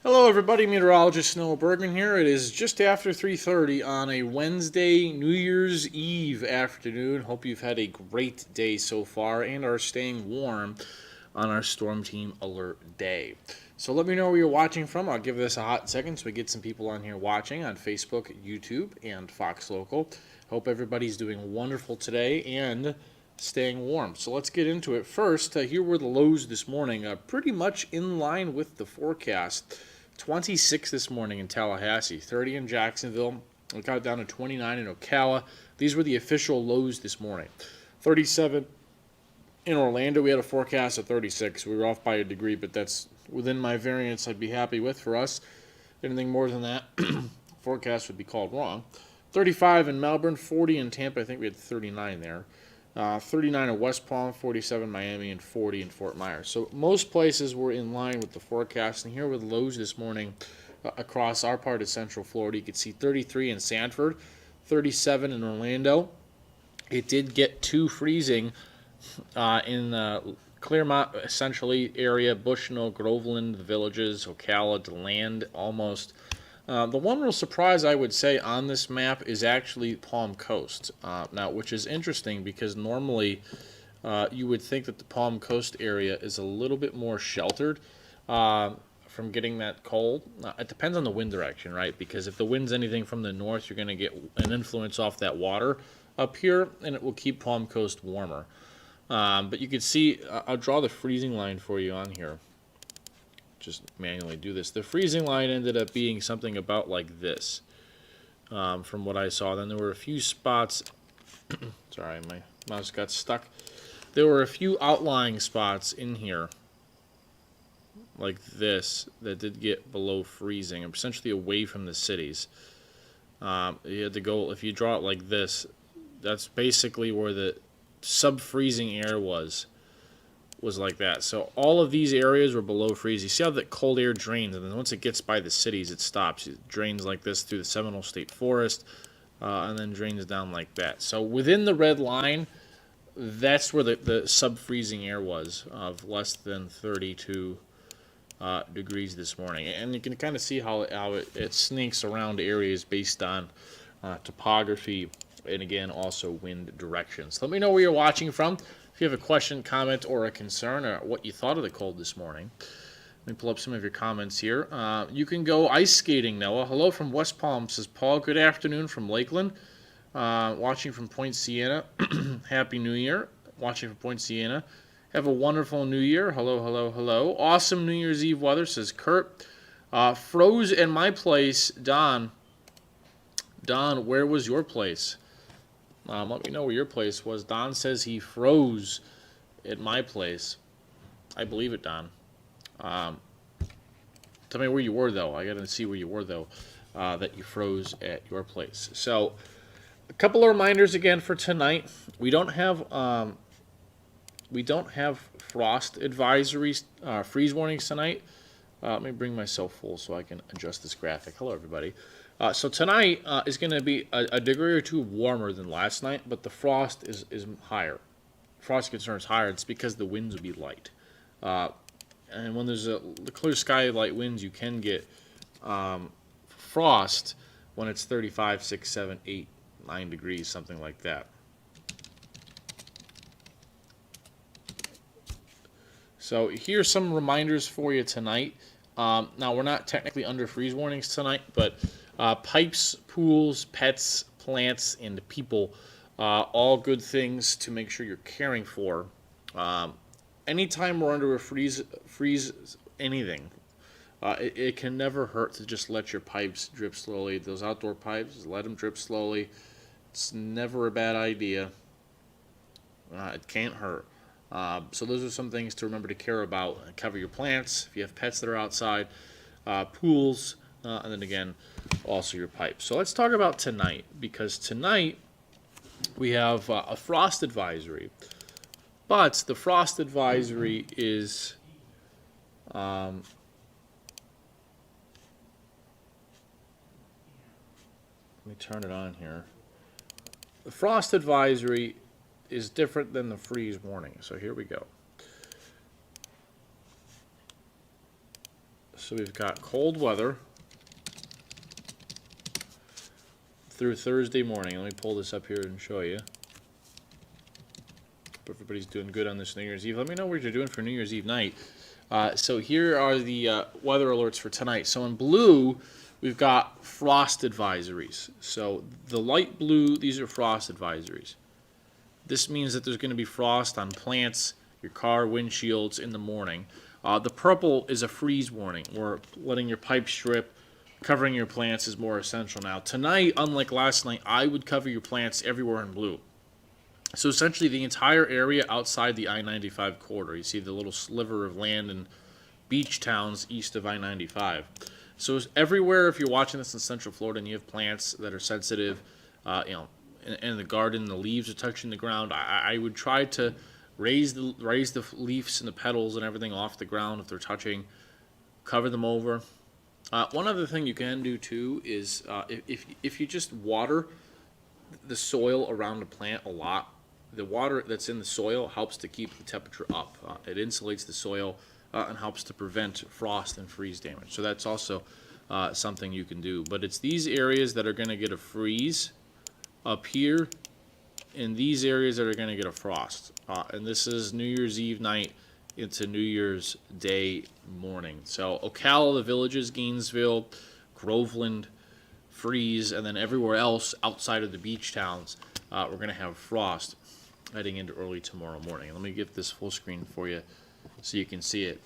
Hello, everybody. Meteorologist Noah Bergman here. It is just after 3:30 on a Wednesday, New Year's Eve afternoon. Hope you've had a great day so far and are staying warm on our Storm Team Alert Day. So let me know where you're watching from. I'll give this a hot second so we get some people on here watching on Facebook, YouTube, and Fox Local. Hope everybody's doing wonderful today and staying warm. So let's get into it. First, here were the lows this morning, pretty much in line with the forecast. 26 this morning in Tallahassee, 30 in Jacksonville. We got it down to 29 in Ocala. These were the official lows this morning. 37 in Orlando. We had a forecast of 36. We were off by a degree, but that's within my variance I'd be happy with for us. Anything more than that, forecast would be called wrong. 35 in Melbourne, 40 in Tampa. I think we had 39 there. 39 in West Palm, 47 in Miami, and 40 in Fort Myers. So most places were in line with the forecast. And here were the lows this morning across our part of Central Florida. You could see 33 in Sanford, 37 in Orlando. It did get to freezing in the Clearmont, essentially, area, Bushnell, Groveland, the Villages, Ocala, DeLand, almost. The one real surprise I would say on this map is actually Palm Coast, now, which is interesting because normally you would think that the Palm Coast area is a little bit more sheltered from getting that cold. It depends on the wind direction, right? Because if the wind's anything from the north, you're going to get an influence off that water up here, and it will keep Palm Coast warmer. But you can see, I'll draw the freezing line for you on here. Just manually do this. The freezing line ended up being something about like this, from what I saw. Then there were a few spots. Sorry, my mouse got stuck. There were a few outlying spots in here, like this, that did get below freezing, essentially away from the cities. You had to go, if you draw it like this, that's basically where the sub-freezing air was like that. So all of these areas were below freeze. You see how that cold air drains, and then once it gets by the cities, it stops. It drains like this through the Seminole State Forest, and then drains down like that. So within the red line, that's where the sub-freezing air was, of less than 32 degrees this morning. And you can kind of see how it sneaks around areas based on topography and, again, also wind directions. Let me know where you're watching from. If you have a question, comment, or a concern, or what you thought of the cold this morning. Let me pull up some of your comments here. You can go ice skating, Noah. Hello from West Palm, says Paul. Good afternoon from Lakeland. Watching from Point Siena. Happy New Year. Watching from Point Siena. Have a wonderful New Year. Hello, hello, hello. Awesome New Year's Eve weather, says Kurt. Froze in my place. Don, where was your place? Let me know where your place was. Don says he froze at my place. I believe it, Don. Tell me where you were, though. I got to see where you were, though, that you froze at your place. So, a couple of reminders again for tonight. We don't have frost advisories, freeze warnings tonight. Let me bring myself full so I can adjust this graphic. Hello, everybody. So tonight is going to be a degree or two warmer than last night, but the frost is higher. Frost concern is higher. It's because the winds will be light. And when there's the clear sky, light winds, you can get frost when it's 35, 6, 7, 8, 9 degrees, something like that. So here's some reminders for you tonight. Now, we're not technically under freeze warnings tonight, but pipes, pools, pets, plants, and people, all good things to make sure you're caring for. Anytime we're under a freeze anything, it can never hurt to just let your pipes drip slowly. Those outdoor pipes, let them drip slowly. It's never a bad idea. It can't hurt. So those are some things to remember to care about. Cover your plants if you have pets that are outside, pools, and then again, also your pipes. So let's talk about tonight, because tonight we have a frost advisory. But the frost advisory is let me turn it on here. The frost advisory is different than the freeze warning. So here we go. So we've got cold weather through Thursday morning. Let me pull this up here and show you. Hope everybody's doing good on this New Year's Eve. Let me know what you're doing for New Year's Eve night. So here are the weather alerts for tonight. So in blue, we've got frost advisories. So the light blue, these are frost advisories. This means that there's going to be frost on plants, your car windshields in the morning. The purple is a freeze warning, or letting your pipes strip, covering your plants is more essential now. Tonight, unlike last night, I would cover your plants everywhere in blue. So essentially the entire area outside the I-95 corridor. You see the little sliver of land and beach towns east of I-95. So everywhere, if you're watching this in Central Florida and you have plants that are sensitive, in the garden, the leaves are touching the ground, I would try to raise the leaves and the petals and everything off the ground if they're touching, cover them over. One other thing you can do too is if you just water the soil around the plant a lot, the water that's in the soil helps to keep the temperature up. It insulates the soil and helps to prevent frost and freeze damage. So that's also something you can do. But it's these areas that are going to get a freeze up here, and these areas that are going to get a frost. And this is New Year's Eve night into New Year's Day morning. So Ocala, the villages, Gainesville, Groveland, freeze, and then everywhere else outside of the beach towns, we're going to have frost heading into early tomorrow morning. Let me get this full screen for you so you can see it.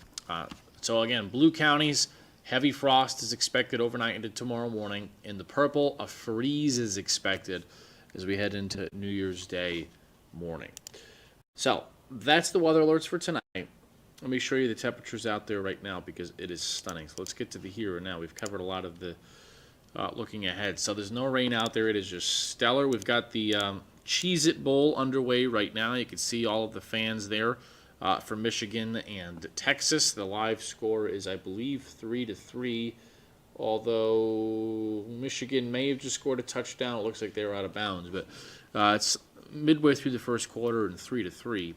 So again, blue counties, heavy frost is expected overnight into tomorrow morning. In the purple, a freeze is expected as we head into New Year's Day morning. So that's the weather alerts for tonight. Let me show you the temperatures out there right now because it is stunning. So let's get to the here and now. We've covered a lot of the looking ahead. So there's no rain out there. It is just stellar. We've got the Cheez-It Bowl underway right now. You can see all of the fans there for Michigan and Texas. The live score is, I believe, 3-3. Although Michigan may have just scored a touchdown. It looks like they were out of bounds. But it's midway through the first quarter and 3-3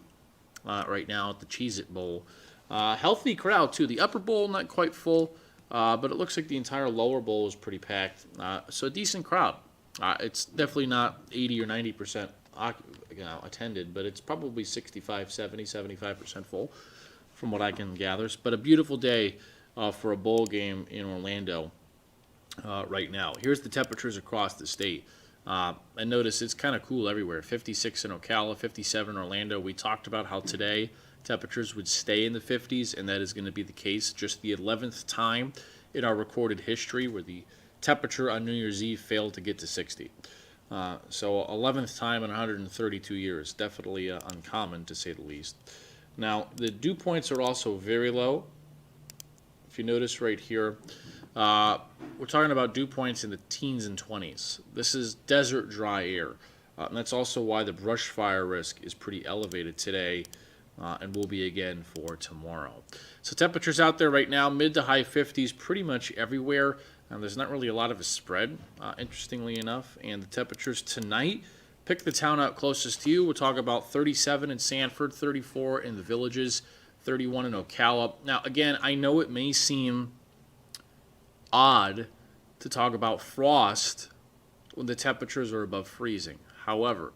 right now at the Cheez-It Bowl. Healthy crowd, too. The upper bowl, not quite full. But it looks like the entire lower bowl is pretty packed. So a decent crowd. It's definitely not 80 or 90% attended, but it's probably 65, 70, 75% full from what I can gather. But a beautiful day for a bowl game in Orlando right now. Here's the temperatures across the state. And notice it's kind of cool everywhere. 56 in Ocala, 57 in Orlando. We talked about how today temperatures would stay in the 50s, and that is going to be the case. Just the 11th time in our recorded history where the temperature on New Year's Eve failed to get to 60. So 11th time in 132 years. Definitely uncommon, to say the least. Now, the dew points are also very low. If you notice right here, we're talking about dew points in the teens and 20s. This is desert dry air. And that's also why the brush fire risk is pretty elevated today and will be again for tomorrow. So temperatures out there right now, mid to high 50s pretty much everywhere. And there's not really a lot of a spread, interestingly enough. And the temperatures tonight, pick the town out closest to you. We'll talk about 37 in Sanford, 34 in the Villages, 31 in Ocala. Now, again, I know it may seem odd to talk about frost when the temperatures are above freezing. However,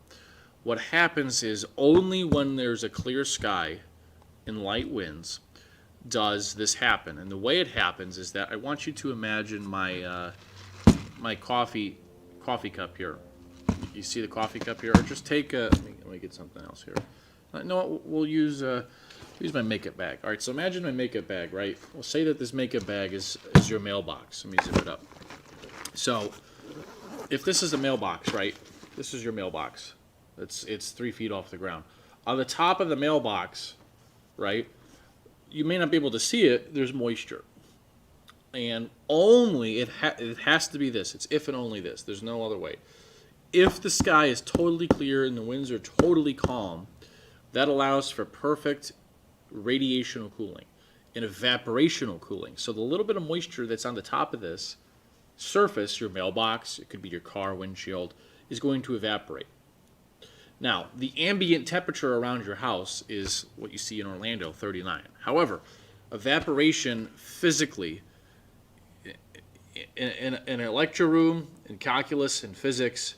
what happens is only when there's a clear sky and light winds does this happen. And the way it happens is that I want you to imagine my my coffee cup here. You see the coffee cup here? Or just take a, let me get something else here. No, we'll use my makeup bag. All right, so imagine my makeup bag, right? We'll say that this makeup bag is your mailbox. Let me zip it up. So if this is a mailbox, right? This is your mailbox. It's 3 feet off the ground. On the top of the mailbox, right? You may not be able to see it. There's moisture, and only it has to be this. It's if and only this. There's no other way. If the sky is totally clear and the winds are totally calm, that allows for perfect radiational cooling and evaporational cooling. So the little bit of moisture that's on the top of this surface, your mailbox, it could be your car windshield, is going to evaporate. Now, the ambient temperature around your house is what you see in Orlando, 39. However, evaporation physically in an lecture room, in calculus and physics,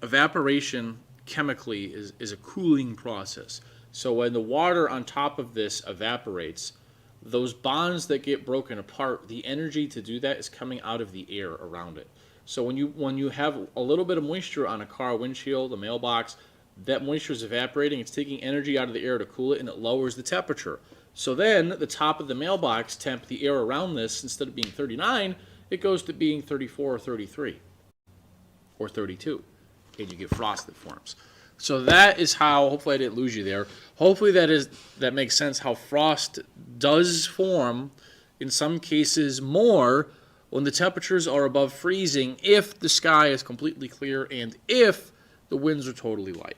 evaporation chemically is a cooling process. So when the water on top of this evaporates, those bonds that get broken apart, the energy to do that is coming out of the air around it. So when you have a little bit of moisture on a car windshield, a mailbox, that moisture is evaporating. It's taking energy out of the air to cool it, and it lowers the temperature. So then the top of the mailbox temp, the air around this, instead of being 39, it goes to being 34 or 33 or 32, and you get frost that forms. So that is how, hopefully I didn't lose you there. Hopefully that makes sense how frost does form in some cases more when the temperatures are above freezing if the sky is completely clear and if the winds are totally light.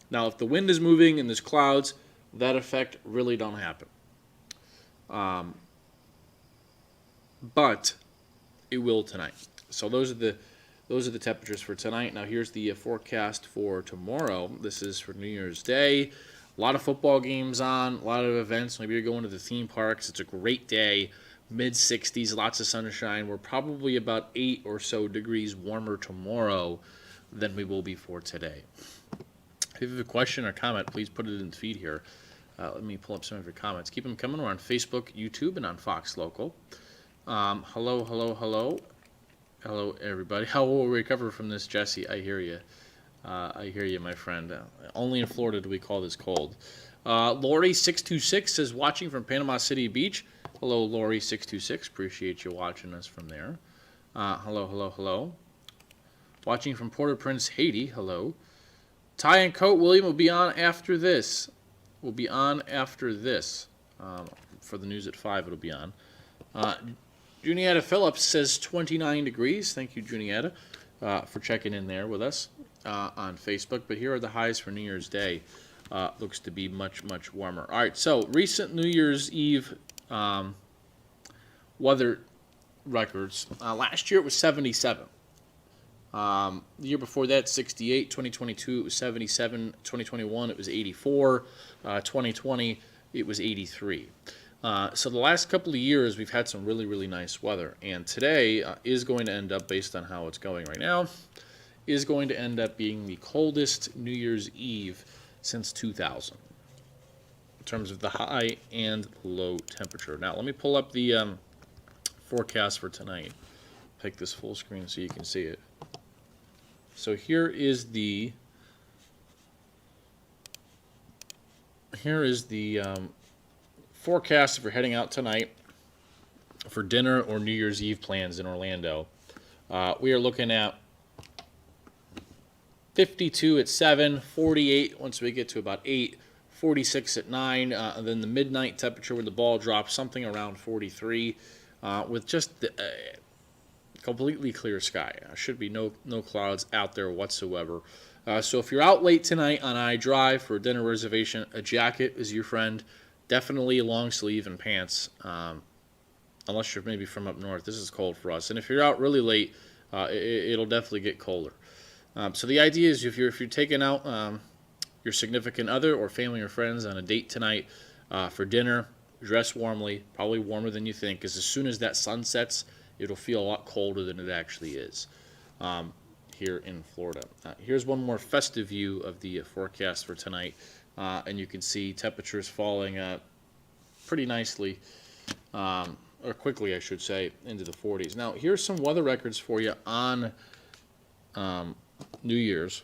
Now, if the wind is moving and there's clouds, that effect really don't happen. But it will tonight. So those are the temperatures for tonight. Now here's the forecast for tomorrow. This is for New Year's Day. A lot of football games on, a lot of events. Maybe you're going to the theme parks. It's a great day. Mid-60s, lots of sunshine. We're probably about 8 or so degrees warmer tomorrow than we will be for today. If you have a question or comment, please put it in the feed here. Let me pull up some of your comments. Keep them coming. We're on Facebook, YouTube, and on Fox Local. Hello, everybody. How will we recover from this, Jesse? I hear you. I hear you, my friend. Only in Florida do we call this cold. Lori626 says, watching from Panama City Beach. Hello, Lori626. Appreciate you watching us from there. Hello. Watching from Port-au-Prince, Haiti. Hello. Ty and Coat William will be on after this. For the news at 5, it'll be on. Junietta Phillips says 29 degrees. Thank you, Junietta, for checking in there with us on Facebook. But here are the highs for New Year's Day. Looks to be much, much warmer. All right, so recent New Year's Eve weather records. Last year it was 77. The year before that, 68. 2022, it was 77. 2021, it was 84. 2020, it was 83. So the last couple of years, we've had some really, really nice weather. And today is going to end up, based on how it's going right now, is going to end up being the coldest New Year's Eve since 2000 in terms of the high and low temperature. Now, let me pull up the forecast for tonight. Take this full screen so you can see it. So here is the forecast if you're heading out tonight for dinner or New Year's Eve plans in Orlando. We are looking at 52 at 7, 48 once we get to about 8, 46 at 9, and then the midnight temperature when the ball drops, something around 43, with just the completely clear sky. Should be no clouds out there whatsoever. So if you're out late tonight on iDrive for a dinner reservation, a jacket is your friend. Definitely a long sleeve and pants, unless you're maybe from up north. This is cold for us. And if you're out really late, it'll definitely get colder. So the idea is if you're taking out your significant other or family or friends on a date tonight for dinner, dress warmly, probably warmer than you think, because as soon as that sun sets, it'll feel a lot colder than it actually is here in Florida. Here's one more festive view of the forecast for tonight, and you can see temperatures falling pretty nicely, or quickly, I should say, into the 40s. Now, here's some weather records for you on New Year's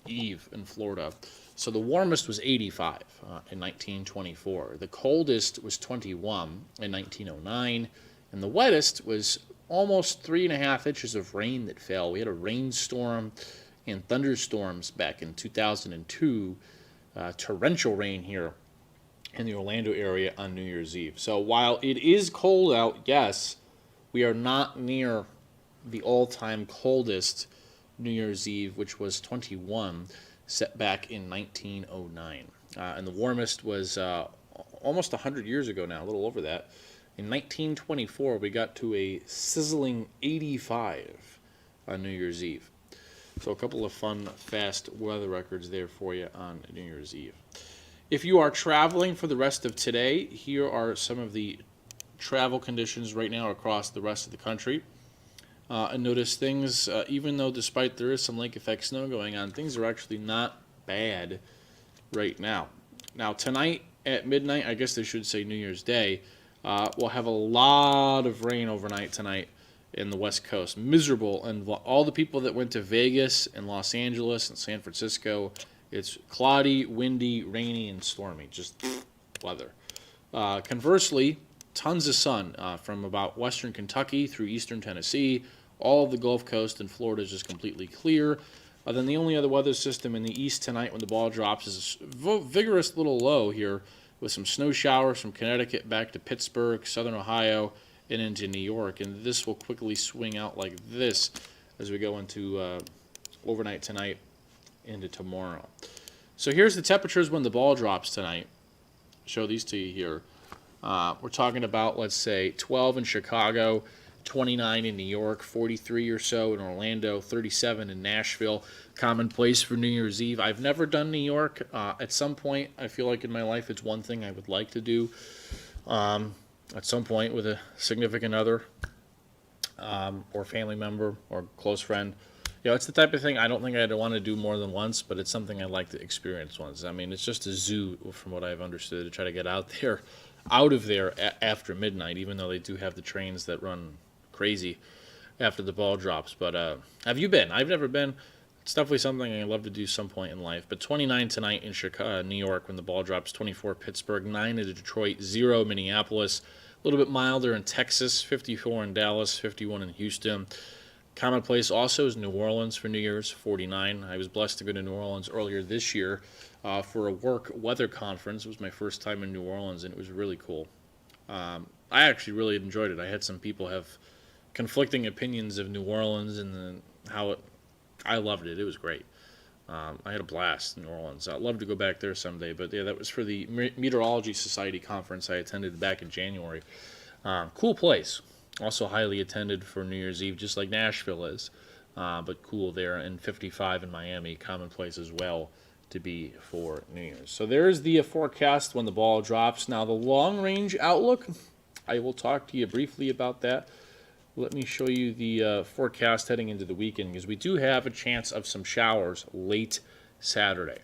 Eve in Florida. So the warmest was 85 in 1924. The coldest was 21 in 1909. And the wettest was almost 3.5 inches of rain that fell. We had a rainstorm and thunderstorms back in 2002, torrential rain here in the Orlando area on New Year's Eve. So while it is cold out, yes, we are not near the all-time coldest New Year's Eve, which was 21, set back in 1909. And the warmest was almost 100 years ago now, a little over that. In 1924, we got to a sizzling 85 on New Year's Eve. So a couple of fun, fast weather records there for you on New Year's Eve. If you are traveling for the rest of today, here are some of the travel conditions right now across the rest of the country. And notice things, even though despite there is some lake effect snow going on, things are actually not bad right now. Now tonight at midnight, I guess they should say New Year's Day, we'll have a lot of rain overnight tonight in the West Coast. Miserable, and all the people that went to Vegas and Los Angeles and San Francisco, it's cloudy, windy, rainy, and stormy. Just weather. Conversely, tons of sun from about western Kentucky through eastern Tennessee. All of the Gulf Coast and Florida is just completely clear. Then the only other weather system in the east tonight when the ball drops is a vigorous little low here with some snow showers from Connecticut back to Pittsburgh, southern Ohio, and into New York. And this will quickly swing out like this as we go into overnight tonight into tomorrow. So here's the temperatures when the ball drops tonight. Show these to you here. We're talking about, let's say, 12 in Chicago, 29 in New York, 43 or so in Orlando, 37 in Nashville. Commonplace for New Year's Eve. I've never done New York. At some point, I feel like in my life it's one thing I would like to do at some point with a significant other or family member or close friend. You know, it's the type of thing I don't think I'd want to do more than once, but it's something I'd like to experience once. I mean, it's just a zoo, from what I've understood, to try to get out of there after midnight, even though they do have the trains that run crazy after the ball drops. But have you been? I've never been. It's definitely something I'd love to do some point in life. But 29 tonight in Chicago, New York when the ball drops, 24 Pittsburgh, 9 in Detroit, 0 Minneapolis, a little bit milder in Texas, 54 in Dallas, 51 in Houston. Commonplace also is New Orleans for New Year's, 49. I was blessed to go to New Orleans earlier this year for a work weather conference. It was my first time in New Orleans, and it was really cool. I actually really enjoyed it. I had some people have conflicting opinions of New Orleans and I loved it. It was great. I had a blast in New Orleans. I'd love to go back there someday, but yeah, that was for the Meteorology Society conference I attended back in January. Cool place. Also highly attended for New Year's Eve, just like Nashville is, but cool there. And 55 in Miami, commonplace as well to be for New Year's. So there's the forecast when the ball drops. Now the long-range outlook, I will talk to you briefly about that. Let me show you the forecast heading into the weekend, because we do have a chance of some showers late Saturday.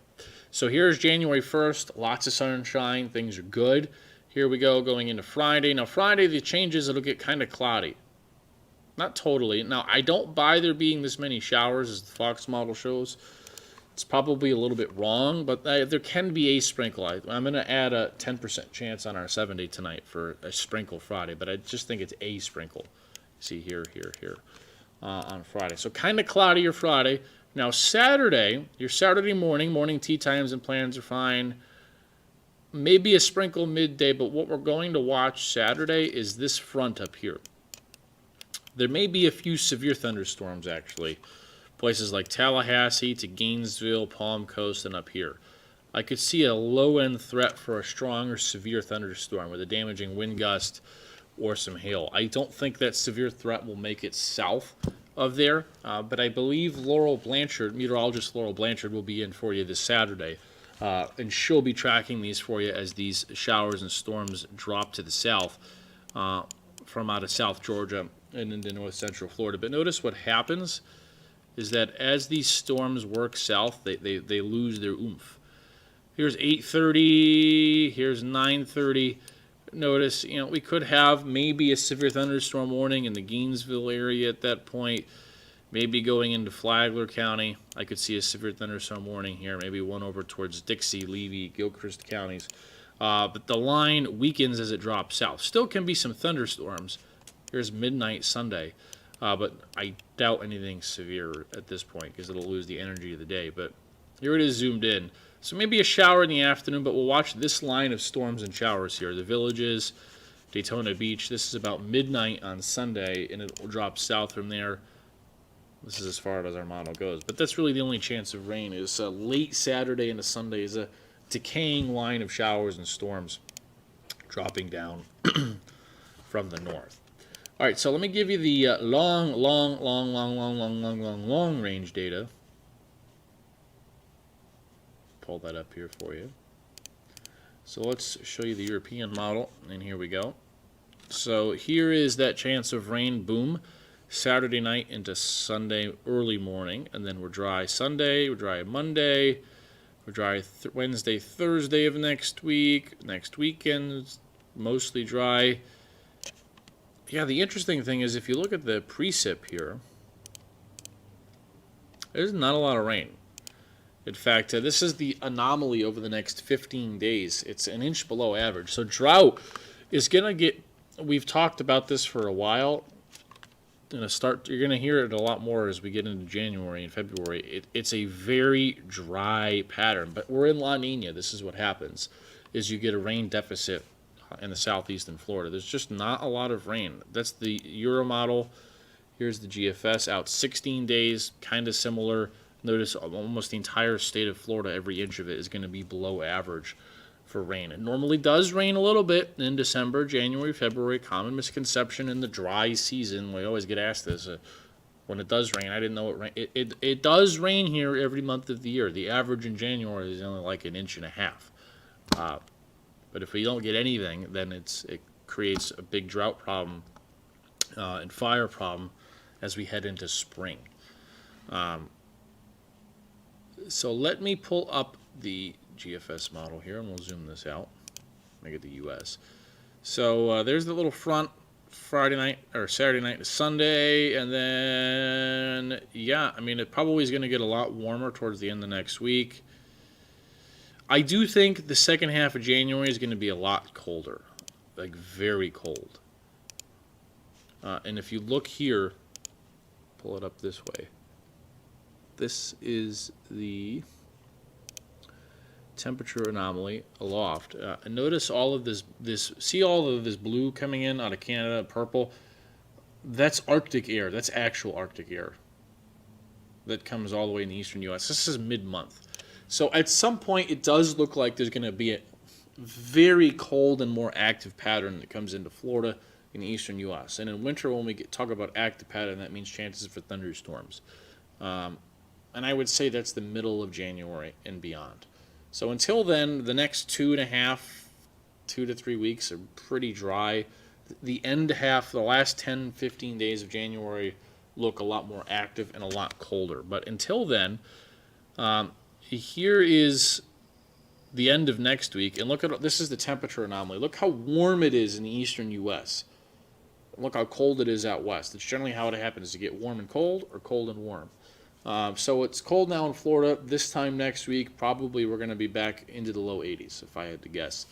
So here's January 1st, lots of sunshine, things are good. Here we go, going into Friday. Now, Friday, the changes, it'll get kind of cloudy. Not totally. Now, I don't buy there being this many showers as the Fox model shows. It's probably a little bit wrong, but there can be a sprinkle. I'm going to add a 10% chance on our 7-day tonight for a sprinkle Friday, but I just think it's a sprinkle. See here, on Friday. So kind of cloudier Friday. Now, Saturday, your Saturday morning tea times and plans are fine. Maybe a sprinkle midday, but what we're going to watch Saturday is this front up here. There may be a few severe thunderstorms, actually. Places like Tallahassee to Gainesville, Palm Coast, and up here. I could see a low-end threat for a strong or severe thunderstorm with a damaging wind gust or some hail. I don't think that severe threat will make it south of there, but I believe meteorologist Laurel Blanchard, will be in for you this Saturday. And she'll be tracking these for you as these showers and storms drop to the south from out of South Georgia and into north central Florida. But notice what happens is that as these storms work south, they lose their oomph. Here's 8:30, here's 9:30. Notice, we could have maybe a severe thunderstorm warning in the Gainesville area at that point. Maybe going into Flagler County, I could see a severe thunderstorm warning here. Maybe one over towards Dixie, Levy, Gilchrist counties. But the line weakens as it drops south. Still can be some thunderstorms. Here's midnight Sunday. But I doubt anything severe at this point because it'll lose the energy of the day. But here it is zoomed in. So maybe a shower in the afternoon, but we'll watch this line of storms and showers here. The Villages, Daytona Beach. This is about midnight on Sunday, and it will drop south from there. This is as far as our model goes. But that's really the only chance of rain is late Saturday into Sunday is a decaying line of showers and storms dropping down from the north. All right, so let me give you the long range data. Pull that up here for you. So let's show you the European model, and here we go. So here is that chance of rain, boom, Saturday night into Sunday early morning, and then we're dry Sunday, we're dry Monday, we're dry Wednesday, Thursday of next week, next weekend, mostly dry. Yeah, the interesting thing is if you look at the precip here, there's not a lot of rain. In fact, this is the anomaly over the next 15 days. It's an inch below average. So drought is going to get, we've talked about this for a while. You're going to hear it a lot more as we get into January and February. It's a very dry pattern, but we're in La Nina. This is what happens, is you get a rain deficit in the southeastern Florida. There's just not a lot of rain. That's the Euro model. Here's the GFS out 16 days, kind of similar. Notice almost the entire state of Florida, every inch of it is going to be below average for rain. It normally does rain a little bit in December, January, February. Common misconception in the dry season. We always get asked this. When it does rain, I didn't know it rained. It does rain here every month of the year. The average in January is only like an inch and a half. But if we don't get anything, then it creates a big drought problem and fire problem as we head into spring. So let me pull up the GFS model here, and we'll zoom this out. Make it the U.S. So there's the little front, Friday night or Saturday night to Sunday, and then yeah, I mean it probably is going to get a lot warmer towards the end of next week. I do think the second half of January is going to be a lot colder, like very cold. And if you look here, pull it up this way. This is the temperature anomaly aloft. And notice all of this. See all of this blue coming in out of Canada, purple. That's Arctic air. That's actual Arctic air that comes all the way in the eastern U.S. This is mid-month. So at some point, it does look like there's going to be a very cold and more active pattern that comes into Florida in the eastern U.S. And in winter, when we talk about active pattern, that means chances for thunderstorms. And I would say that's the middle of January and beyond. So until then, the next 2 to 3 weeks are pretty dry. The end half, the last 10, 15 days of January look a lot more active and a lot colder. But until then, here is the end of next week. And look at, this is the temperature anomaly. Look how warm it is in the eastern U.S. Look how cold it is out west. It's generally how it happens to get warm and cold or cold and warm. So it's cold now in Florida. This time next week, probably we're going to be back into the low 80s, if I had to guess,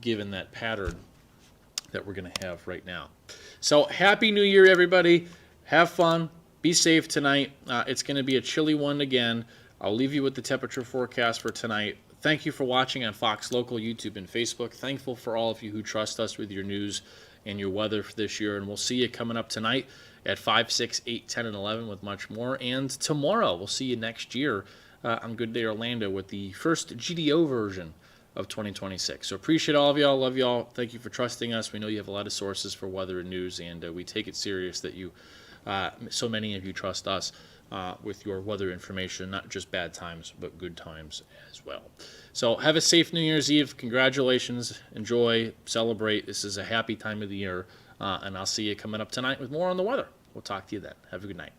given that pattern that we're going to have right now. So Happy New Year, everybody. Have fun. Be safe tonight. It's going to be a chilly one again. I'll leave you with the temperature forecast for tonight. Thank you for watching on Fox Local, YouTube, and Facebook. Thankful for all of you who trust us with your news and your weather for this year. And we'll see you coming up tonight at 5, 6, 8, 10, and 11 with much more. And tomorrow, we'll see you next year on Good Day Orlando with the first GDO version of 2026. So appreciate all of y'all. Love y'all. Thank you for trusting us. We know you have a lot of sources for weather and news, and we take it serious that you, so many of you trust us with your weather information, not just bad times, but good times as well. So have a safe New Year's Eve. Congratulations. Enjoy. Celebrate. This is a happy time of the year. And I'll see you coming up tonight with more on the weather. We'll talk to you then. Have a good night.